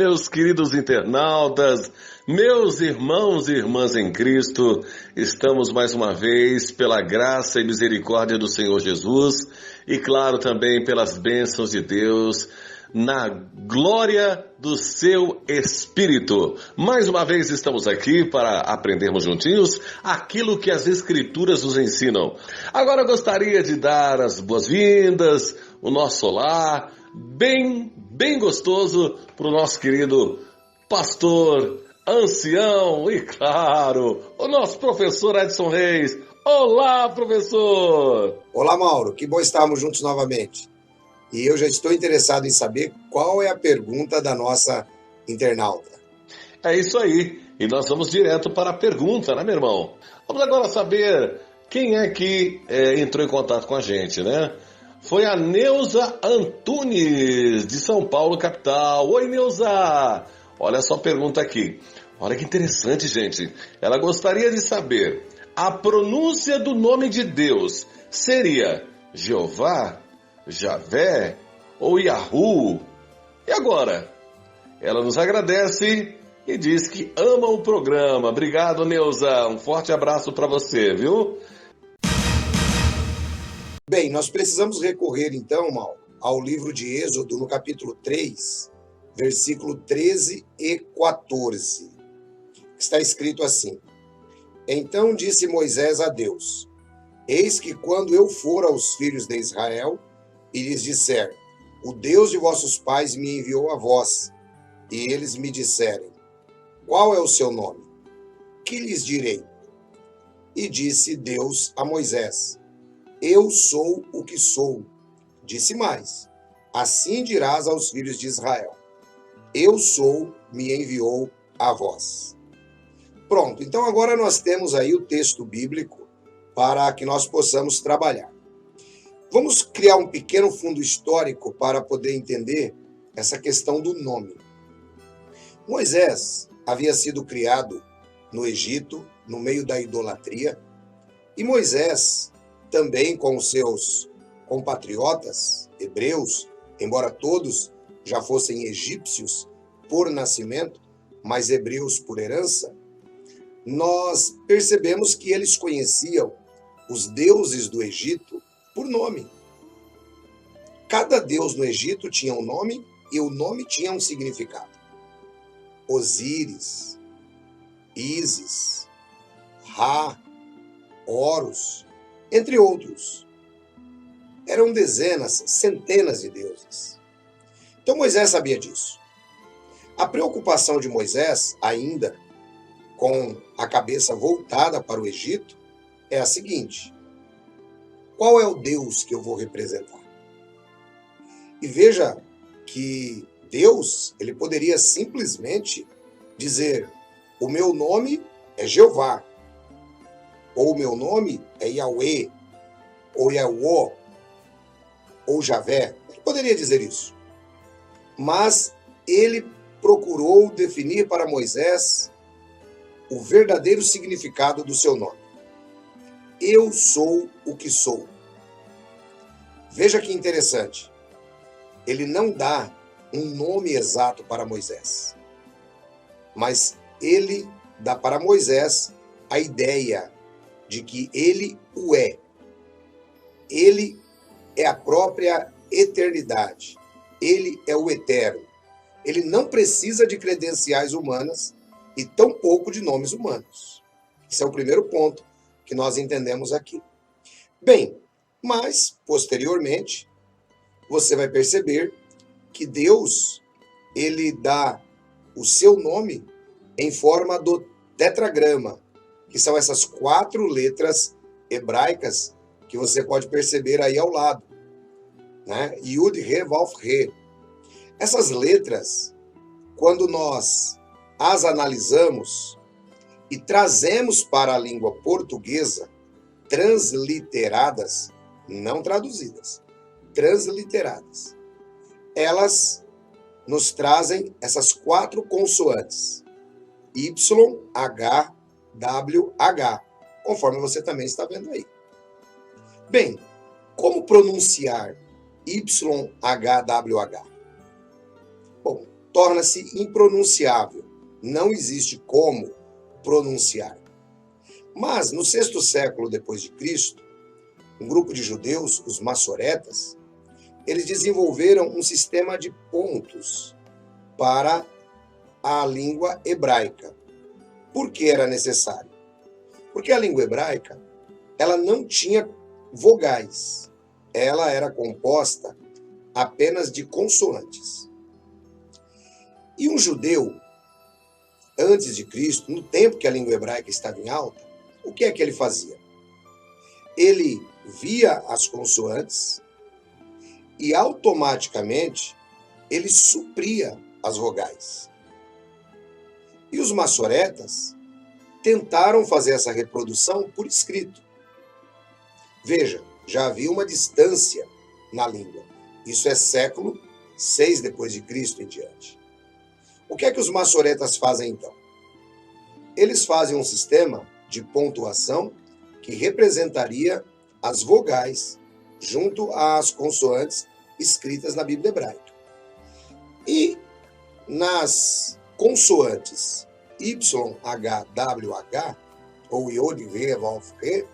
meus queridos internautas, meus irmãos e irmãs em Cristo. Estamos mais uma vez, pela graça e misericórdia do Senhor Jesus e, claro, também pelas bênçãos de Deus, na glória do seu Espírito. Mais uma vez estamos aqui para aprendermos juntinhos aquilo que as Escrituras nos ensinam. Agora eu gostaria de dar as boas-vindas, o nosso olá, bem gostoso para o nosso querido pastor, ancião e, claro, o nosso professor Edson Reis. Olá, professor! Olá, Mauro. Que bom estarmos juntos novamente. E eu já estou interessado em saber qual é a pergunta da nossa internauta. É isso aí. E nós vamos direto para a pergunta, né, meu irmão? Vamos agora saber quem é que entrou em contato com a gente, né? Foi a Neuza Antunes, de São Paulo, capital. Oi, Neuza! Olha só a pergunta aqui. Olha que interessante, gente. Ela gostaria de saber, a pronúncia do nome de Deus seria Jeová, Javé ou Yahu? E agora? Ela nos agradece e diz que ama o programa. Obrigado, Neuza. Um forte abraço para você, viu? Bem, nós precisamos recorrer então, Mauro, ao livro de Êxodo, no capítulo 3, versículo 13 e 14. Está escrito assim: Então disse Moisés a Deus: Eis que quando eu for aos filhos de Israel e lhes disser, o Deus de vossos pais me enviou a vós, e eles me disserem, qual é o seu nome? Que lhes direi? E disse Deus a Moisés, eu sou o que sou. Disse mais, assim dirás aos filhos de Israel, eu sou, me enviou a vós. Pronto, então agora nós temos aí o texto bíblico para que nós possamos trabalhar. Vamos criar um pequeno fundo histórico para poder entender essa questão do nome. Moisés havia sido criado no Egito, no meio da idolatria, e Moisés, também com os seus compatriotas hebreus, embora todos já fossem egípcios por nascimento, mas hebreus por herança, nós percebemos que eles conheciam os deuses do Egito por nome. Cada deus no Egito tinha um nome e o nome tinha um significado. Osíris, Ísis, Ra, Horus, entre outros. Eram dezenas, centenas de deuses. Então Moisés sabia disso. A preocupação de Moisés, ainda com a cabeça voltada para o Egito, é a seguinte: qual é o Deus que eu vou representar? E veja que Deus, ele poderia simplesmente dizer, o meu nome é Jeová, ou o meu nome é Yahweh, ou Yahweh, ou Javé. Ele poderia dizer isso. Mas ele procurou definir para Moisés o verdadeiro significado do seu nome. Eu sou o que sou. Veja que interessante. Ele não dá um nome exato para Moisés, mas ele dá para Moisés a ideia de que ele o é. Ele é a própria eternidade. Ele é o eterno. Ele não precisa de credenciais humanas e tampouco de nomes humanos. Esse é o primeiro ponto que nós entendemos aqui. Bem, mas, posteriormente, você vai perceber que Deus, ele dá o seu nome em forma do tetragrama, que são essas 4 letras hebraicas que você pode perceber aí ao lado, né? Yud, Re, Vav, Re. Essas letras, quando nós as analisamos e trazemos para a língua portuguesa, transliteradas, não traduzidas, transliteradas, elas nos trazem essas 4 consoantes, Y, H, W, H, conforme você também está vendo aí. Bem, como pronunciar Y, H, W, H? Bom, torna-se impronunciável. Não existe como pronunciar. Mas, no 6º século depois de Cristo, um grupo de judeus, os massoretas, eles desenvolveram um sistema de pontos para a língua hebraica. Por que era necessário? Porque a língua hebraica, ela não tinha vogais. Ela era composta apenas de consoantes. E um judeu, antes de Cristo, no tempo que a língua hebraica estava em alta, o que é que ele fazia? Ele via as consoantes e automaticamente ele supria as vogais. E os massoretas tentaram fazer essa reprodução por escrito. Veja, já havia uma distância na língua. Isso é século 6 depois de Cristo em diante. O que é que os massoretas fazem então? Eles fazem um sistema de pontuação que representaria as vogais junto às consoantes escritas na Bíblia hebraica. E nas consoantes YHWH, ou Yod, He, Vav, He,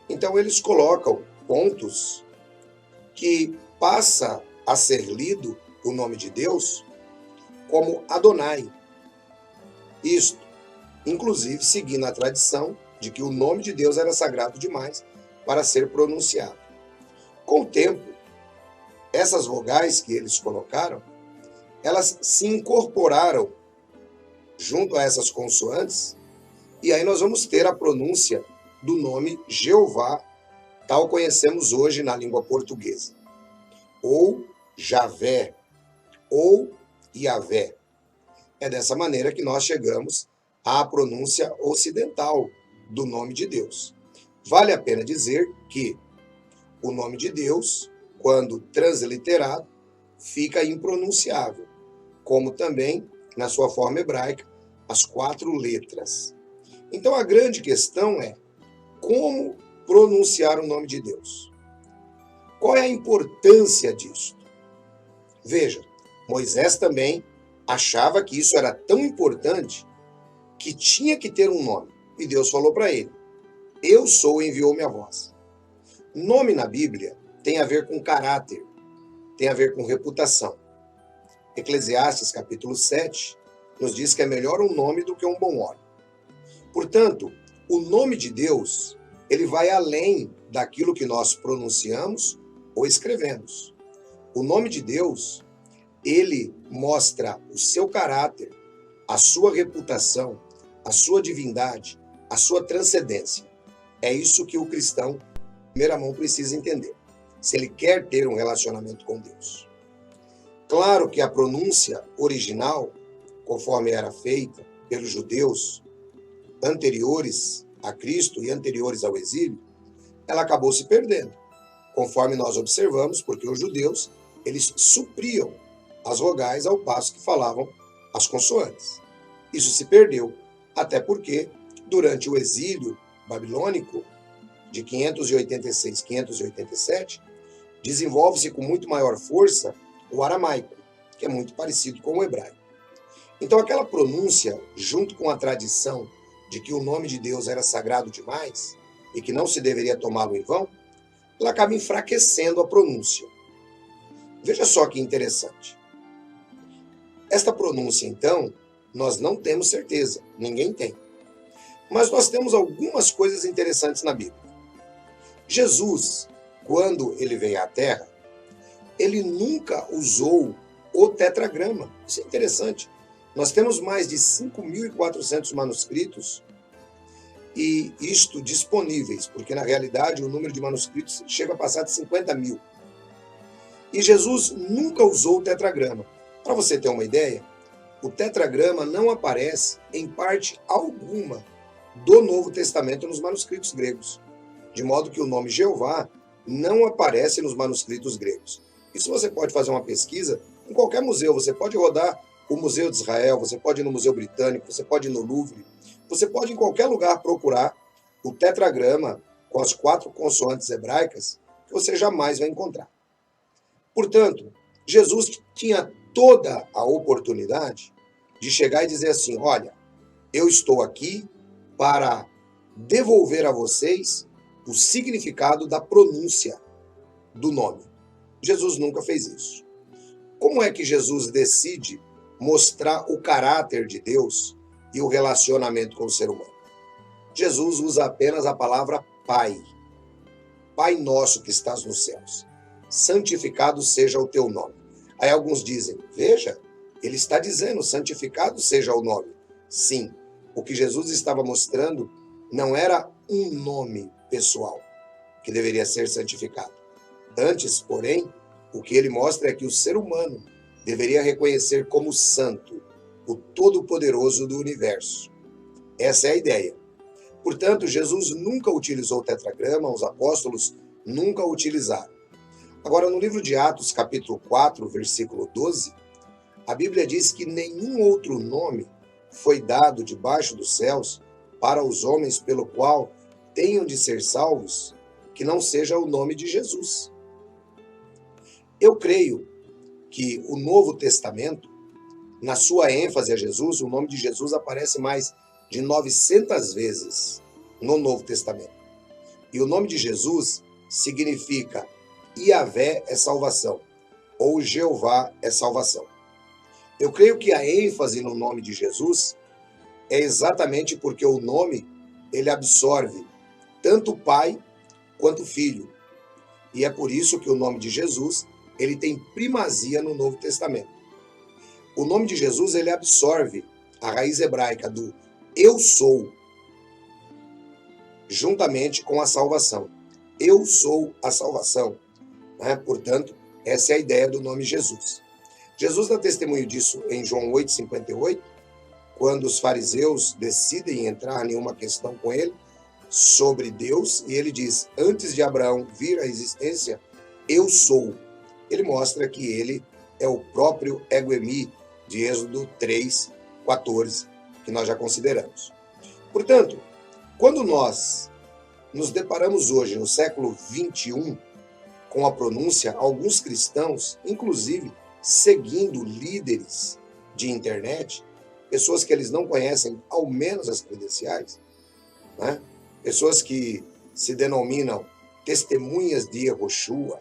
então eles colocam pontos que passa a ser lido o nome de Deus como Adonai. Isto, inclusive, seguindo a tradição de que o nome de Deus era sagrado demais para ser pronunciado. Com o tempo, essas vogais que eles colocaram, elas se incorporaram junto a essas consoantes, e aí nós vamos ter a pronúncia do nome Jeová, tal conhecemos hoje na língua portuguesa. Ou Javé, ou Iavé. É dessa maneira que nós chegamos à pronúncia ocidental do nome de Deus. Vale a pena dizer que o nome de Deus, quando transliterado, fica impronunciável, como também, na sua forma hebraica, as 4 letras. Então a grande questão é como pronunciar o nome de Deus. Qual é a importância disso? Veja, Moisés também achava que isso era tão importante que tinha que ter um nome. E Deus falou para ele: Eu sou, enviou-me a voz. Nome na Bíblia tem a ver com caráter, tem a ver com reputação. Eclesiastes capítulo 7 nos diz que é melhor um nome do que um bom óleo. Portanto, o nome de Deus, ele vai além daquilo que nós pronunciamos ou escrevemos. O nome de Deus, ele mostra o seu caráter, a sua reputação, a sua divindade, a sua transcendência. É isso que o cristão, em primeira mão, precisa entender, se ele quer ter um relacionamento com Deus. Claro que a pronúncia original, conforme era feita pelos judeus anteriores a Cristo e anteriores ao exílio, ela acabou se perdendo, conforme nós observamos, porque os judeus, eles supriam as vogais ao passo que falavam as consoantes. Isso se perdeu, até porque, durante o exílio babilônico, de 586 a 587, desenvolve-se com muito maior força o aramaico, que é muito parecido com o hebraico. Então, aquela pronúncia, junto com a tradição de que o nome de Deus era sagrado demais e que não se deveria tomá-lo em vão, ela acaba enfraquecendo a pronúncia. Veja só que interessante. Esta pronúncia, então, nós não temos certeza, ninguém tem. Mas nós temos algumas coisas interessantes na Bíblia. Jesus, quando ele veio à Terra, ele nunca usou o tetragrama. Isso é interessante. Nós temos mais de 5.400 manuscritos e isto disponíveis, porque na realidade o número de manuscritos chega a passar de 50 mil. E Jesus nunca usou o tetragrama. Para você ter uma ideia, o tetragrama não aparece em parte alguma do Novo Testamento nos manuscritos gregos, de modo que o nome Jeová não aparece nos manuscritos gregos. Isso você pode fazer uma pesquisa em qualquer museu, você pode rodar o Museu de Israel, você pode ir no Museu Britânico, você pode ir no Louvre, você pode em qualquer lugar procurar o tetragrama com as 4 consoantes hebraicas que você jamais vai encontrar. Portanto, Jesus tinha toda a oportunidade de chegar e dizer assim: olha, eu estou aqui para devolver a vocês o significado da pronúncia do nome. Jesus nunca fez isso. Como é que Jesus decide mostrar o caráter de Deus e o relacionamento com o ser humano? Jesus usa apenas a palavra Pai. Pai nosso que estás nos céus, santificado seja o teu nome. Aí alguns dizem, veja, ele está dizendo, santificado seja o nome. Sim, o que Jesus estava mostrando não era um nome pessoal que deveria ser santificado. Antes, porém, o que ele mostra é que o ser humano deveria reconhecer como santo o Todo-Poderoso do universo. Essa é a ideia. Portanto, Jesus nunca utilizou o tetragrama, os apóstolos nunca o utilizaram. Agora, no livro de Atos, capítulo 4, versículo 12, a Bíblia diz que nenhum outro nome foi dado debaixo dos céus para os homens pelo qual tenham de ser salvos, que não seja o nome de Jesus. Eu creio que o Novo Testamento, na sua ênfase a Jesus, o nome de Jesus aparece mais de 900 vezes no Novo Testamento. E o nome de Jesus significa Iavé é salvação, ou Jeová é salvação. Eu creio que a ênfase no nome de Jesus é exatamente porque o nome, ele absorve tanto o Pai quanto o Filho. E é por isso que o nome de Jesus, ele tem primazia no Novo Testamento. O nome de Jesus, ele absorve a raiz hebraica do eu sou, juntamente com a salvação. Eu sou a salvação. Portanto, essa é a ideia do nome Jesus. Jesus dá testemunho disso em João 8,58, quando os fariseus decidem entrar em uma questão com ele sobre Deus, e ele diz, antes de Abraão vir à existência, eu sou. Ele mostra que ele é o próprio Ego Eimi, de Êxodo 3,14, que nós já consideramos. Portanto, quando nós nos deparamos hoje, no século 21, com a pronúncia, alguns cristãos, inclusive seguindo líderes de internet, pessoas que eles não conhecem, ao menos as credenciais, pessoas que se denominam testemunhas de Yehoshua,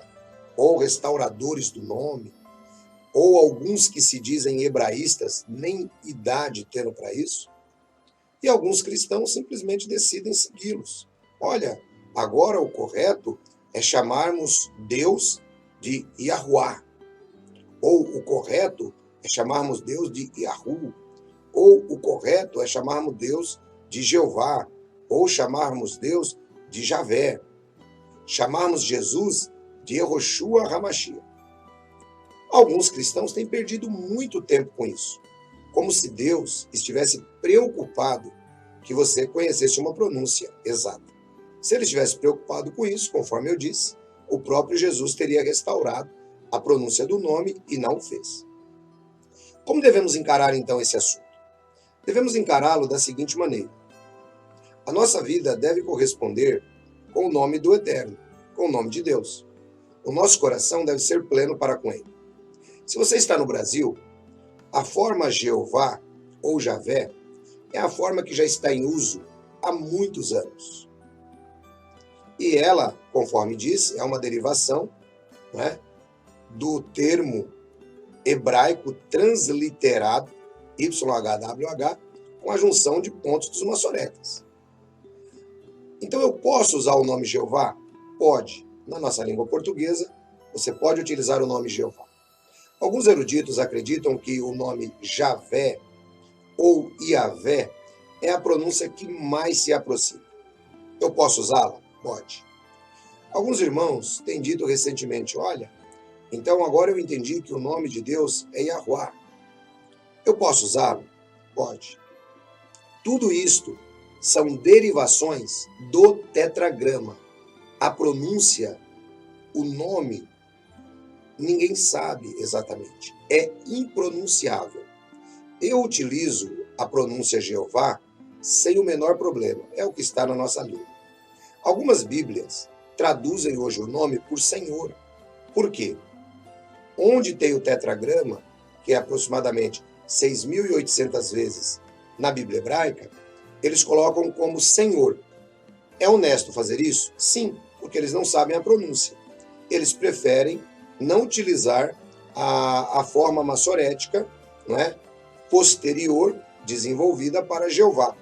ou restauradores do nome, ou alguns que se dizem hebraístas, nem idade tendo para isso, e alguns cristãos simplesmente decidem segui-los. Olha, agora o correto é chamarmos Deus de Yahuwah, ou o correto é chamarmos Deus de Yahu, ou o correto é chamarmos Deus de Jeová, ou chamarmos Deus de Javé, chamarmos Jesus de Yehoshua HaMashiach. Alguns cristãos têm perdido muito tempo com isso, como se Deus estivesse preocupado que você conhecesse uma pronúncia exata. Se ele estivesse preocupado com isso, conforme eu disse, o próprio Jesus teria restaurado a pronúncia do nome e não o fez. Como devemos encarar então esse assunto? Devemos encará-lo da seguinte maneira. A nossa vida deve corresponder com o nome do Eterno, com o nome de Deus. O nosso coração deve ser pleno para com ele. Se você está no Brasil, a forma Jeová ou Javé é a forma que já está em uso há muitos anos. E ela, conforme disse, é uma derivação, do termo hebraico transliterado YHWH com a junção de pontos dos maçoretas. Então eu posso usar o nome Jeová? Pode. Na nossa língua portuguesa, você pode utilizar o nome Jeová. Alguns eruditos acreditam que o nome Javé ou Iavé é a pronúncia que mais se aproxima. Eu posso usá-la? Pode. Alguns irmãos têm dito recentemente, olha, então agora eu entendi que o nome de Deus é Yahuwah. Eu posso usá-lo? Pode. Tudo isto são derivações do tetragrama. A pronúncia, o nome, ninguém sabe exatamente. É impronunciável. Eu utilizo a pronúncia Jeová sem o menor problema. É o que está na nossa língua. Algumas Bíblias traduzem hoje o nome por Senhor. Por quê? Onde tem o tetragrama, que é aproximadamente 6.800 vezes na Bíblia hebraica, eles colocam como Senhor. É honesto fazer isso? Sim, porque eles não sabem a pronúncia. Eles preferem não utilizar a forma massorética, não é? Posterior, desenvolvida para Jeová.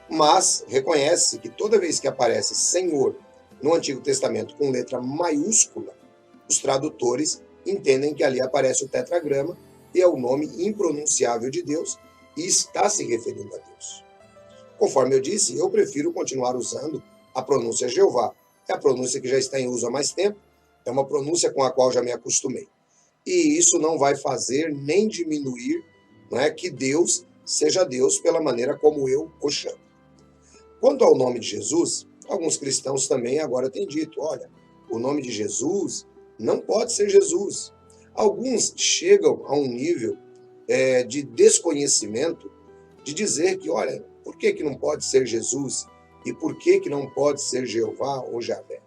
Mas reconhece que toda vez que aparece Senhor no Antigo Testamento com letra maiúscula, os tradutores entendem que ali aparece o tetragrama e é o nome impronunciável de Deus e está se referindo a Deus. Conforme eu disse, eu prefiro continuar usando a pronúncia Jeová. É a pronúncia que já está em uso há mais tempo, é uma pronúncia com a qual já me acostumei. E isso não vai fazer nem diminuir, não é, que Deus seja Deus pela maneira como eu o chamo. Quanto ao nome de Jesus, alguns cristãos também agora têm dito, olha, o nome de Jesus não pode ser Jesus. Alguns chegam a um nível de desconhecimento de dizer que, olha, por que não pode ser Jesus e por que não pode ser Jeová ou Javé?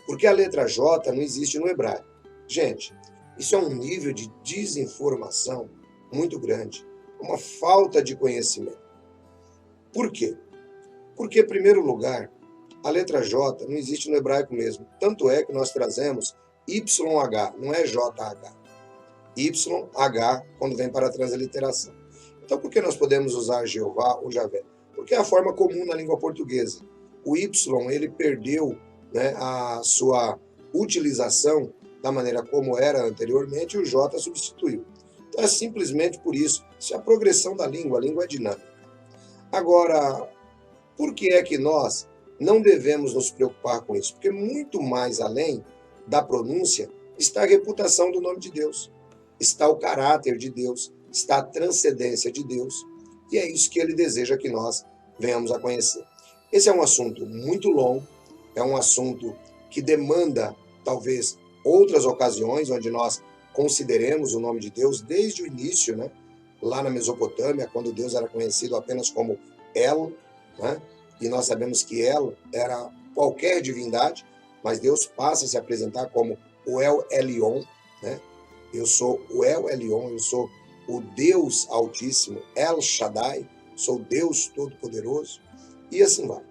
Porque a letra J não existe no hebraico. Gente, isso é um nível de desinformação muito grande, uma falta de conhecimento. Por quê? Porque, em primeiro lugar, a letra J não existe no hebraico mesmo. Tanto é que nós trazemos YH, não é JH. YH quando vem para a transliteração. Então, por que nós podemos usar Jeová ou Javé? Porque é a forma comum na língua portuguesa. O Y, ele perdeu, né, a sua utilização da maneira como era anteriormente e o J substituiu. Então, é simplesmente por isso. Isso é a progressão da língua, a língua é dinâmica. Agora, por que é que nós não devemos nos preocupar com isso? Porque muito mais além da pronúncia está a reputação do nome de Deus, está o caráter de Deus, está a transcendência de Deus, e é isso que ele deseja que nós venhamos a conhecer. Esse é um assunto muito longo, é um assunto que demanda, talvez, outras ocasiões onde nós consideremos o nome de Deus desde o início, né? Lá na Mesopotâmia, quando Deus era conhecido apenas como El, né? E nós sabemos que El era qualquer divindade, mas Deus passa a se apresentar como o El Elyon, né? Eu sou o El Elyon, eu sou o Deus Altíssimo, El Shaddai, sou Deus Todo-Poderoso, e assim vai.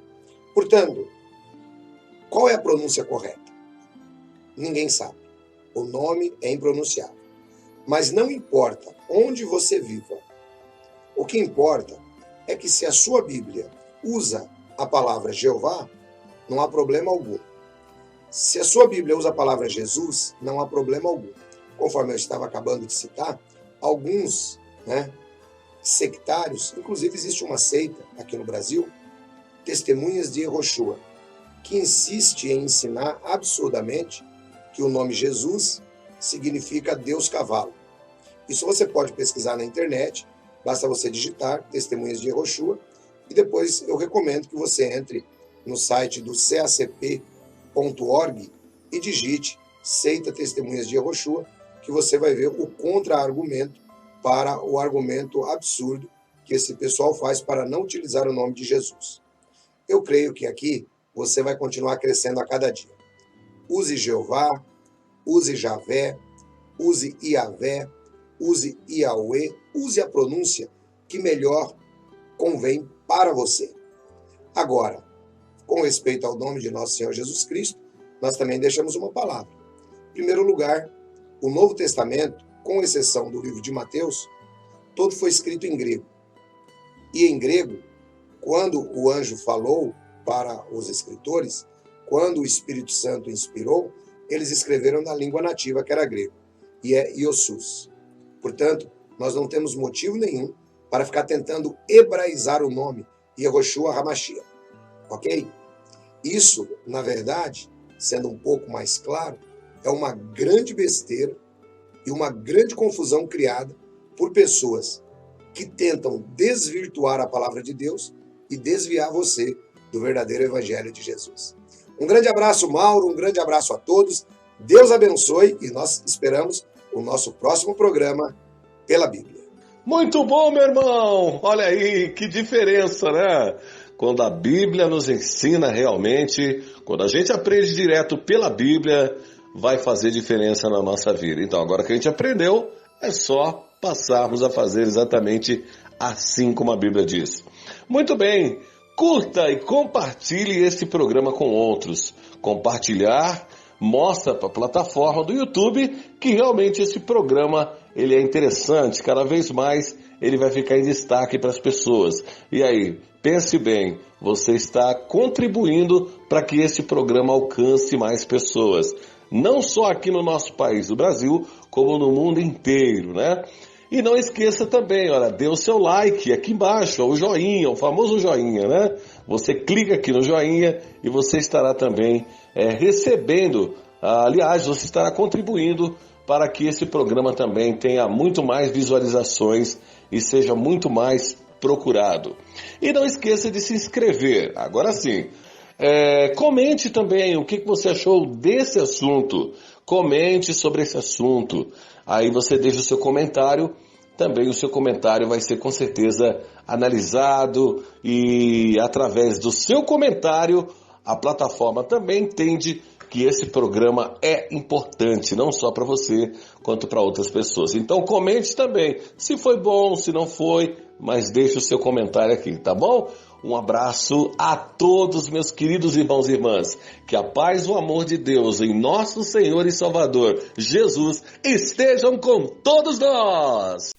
Portanto, qual é a pronúncia correta? Ninguém sabe. O nome é impronunciável. Mas não importa onde você viva. O que importa é que se a sua Bíblia usa a palavra Jeová, não há problema algum. Se a sua Bíblia usa a palavra Jesus, não há problema algum. Conforme eu estava acabando de citar, alguns, né, sectários, inclusive existe uma seita aqui no Brasil, Testemunhas de Yehoshua, que insiste em ensinar absurdamente que o nome Jesus significa Deus Cavalo. Isso você pode pesquisar na internet, basta você digitar Testemunhas de Yehoshua, e depois eu recomendo que você entre no site do cacp.org e digite Seita Testemunhas de Yehoshua, que você vai ver o contra-argumento para o argumento absurdo que esse pessoal faz para não utilizar o nome de Jesus. Eu creio que aqui você vai continuar crescendo a cada dia. Use Jeová, use Javé, use Iavé, use Iauê, use a pronúncia que melhor convém para você. Agora, com respeito ao nome de nosso Senhor Jesus Cristo, nós também deixamos uma palavra. Em primeiro lugar, o Novo Testamento, com exceção do livro de Mateus, todo foi escrito em grego. E em grego, quando o anjo falou para os escritores, quando o Espírito Santo inspirou, eles escreveram na língua nativa, que era grego, e é Iosus. Portanto, nós não temos motivo nenhum para ficar tentando hebraizar o nome Yehoshua HaMashiach, ok? Isso, na verdade, sendo um pouco mais claro, é uma grande besteira e uma grande confusão criada por pessoas que tentam desvirtuar a palavra de Deus e desviar você do verdadeiro evangelho de Jesus. Um grande abraço, Mauro, um grande abraço a todos. Deus abençoe e nós esperamos o nosso próximo programa pela Bíblia. Muito bom, meu irmão! Olha aí, que diferença, né? Quando a Bíblia nos ensina realmente, quando a gente aprende direto pela Bíblia, vai fazer diferença na nossa vida. Então, agora que a gente aprendeu, é só passarmos a fazer exatamente assim como a Bíblia diz. Muito bem, curta e compartilhe esse programa com outros. Compartilhar mostra para a plataforma do YouTube que realmente esse programa ele é interessante, cada vez mais ele vai ficar em destaque para as pessoas. E aí, pense bem, você está contribuindo para que esse programa alcance mais pessoas. Não só aqui no nosso país, o Brasil, como no mundo inteiro, né? E não esqueça também, olha, dê o seu like aqui embaixo, o joinha, o famoso joinha, né? Você clica aqui no joinha e você estará também recebendo, aliás, você estará contribuindo para que esse programa também tenha muito mais visualizações e seja muito mais procurado. E não esqueça de se inscrever, agora sim. Comente também o que você achou desse assunto. Comente sobre esse assunto. Aí você deixa o seu comentário. Também o seu comentário vai ser com certeza analisado. E através do seu comentário, a plataforma também entende que esse programa é importante, não só para você, quanto para outras pessoas. Então comente também, se foi bom, se não foi, mas deixe o seu comentário aqui, tá bom? Um abraço a todos meus queridos irmãos e irmãs. Que a paz e o amor de Deus em nosso Senhor e Salvador, Jesus, estejam com todos nós!